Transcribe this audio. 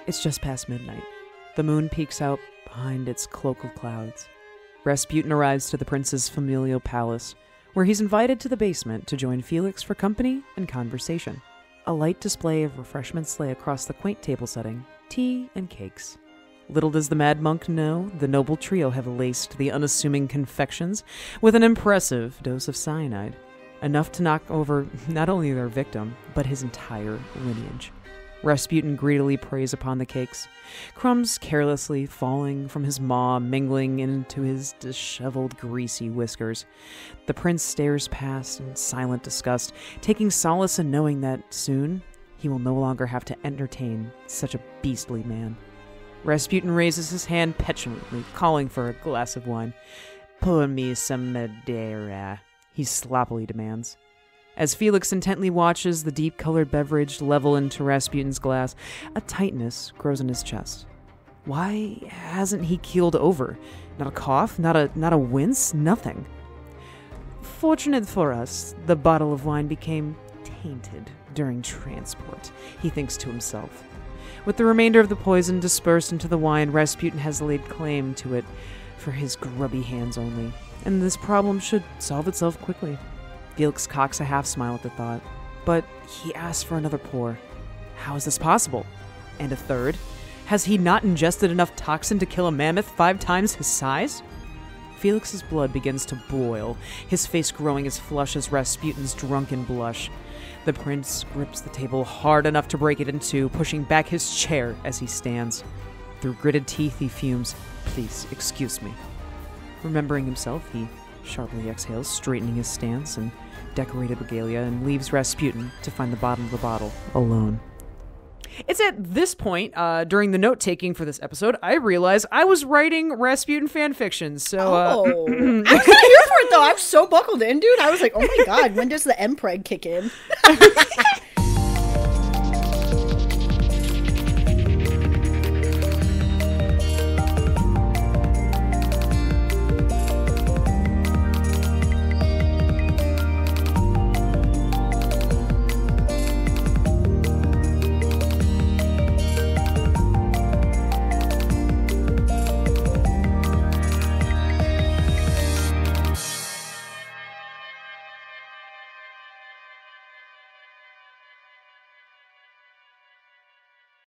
It's just past midnight. The moon peeks out behind its cloak of clouds. Rasputin arrives to the prince's familial palace, where he's invited to the basement to join Felix for company and conversation. A light display of refreshments lay across the quaint table setting, tea and cakes. Little does the mad monk know, the noble trio have laced the unassuming confections with an impressive dose of cyanide, enough to knock over not only their victim, but his entire lineage. Rasputin greedily preys upon the cakes, crumbs carelessly falling from his maw, mingling into his disheveled, greasy whiskers. The prince stares past in silent disgust, taking solace in knowing that soon he will no longer have to entertain such a beastly man. Rasputin raises his hand petulantly, calling for a glass of wine. "Pour me some Madeira," he sloppily demands. As Felix intently watches the deep-colored beverage level into Rasputin's glass, a tightness grows in his chest. Why hasn't he keeled over? Not a cough, not a wince, nothing. Fortunate for us, the bottle of wine became tainted during transport, he thinks to himself. With the remainder of the poison dispersed into the wine, Rasputin has laid claim to it for his grubby hands only, and this problem should solve itself quickly. Felix cocks a half-smile at the thought, but he asks for another pour. How is this possible? And a third? Has he not ingested enough toxin to kill a mammoth 5 times his size? Felix's blood begins to boil, his face growing as flush as Rasputin's drunken blush. The prince grips the table hard enough to break it in two, pushing back his chair as he stands. Through gritted teeth, he fumes, "Please, excuse me." Remembering himself, he sharply exhales, straightening his stance and decorated regalia, and leaves Rasputin to find the bottom of the bottle alone. It's at this point, during the note-taking for this episode, I realized I was writing Rasputin fanfiction, so... I was kind of here for it, though. I was so buckled in, dude. I was like, oh my god, when does the MPreg kick in?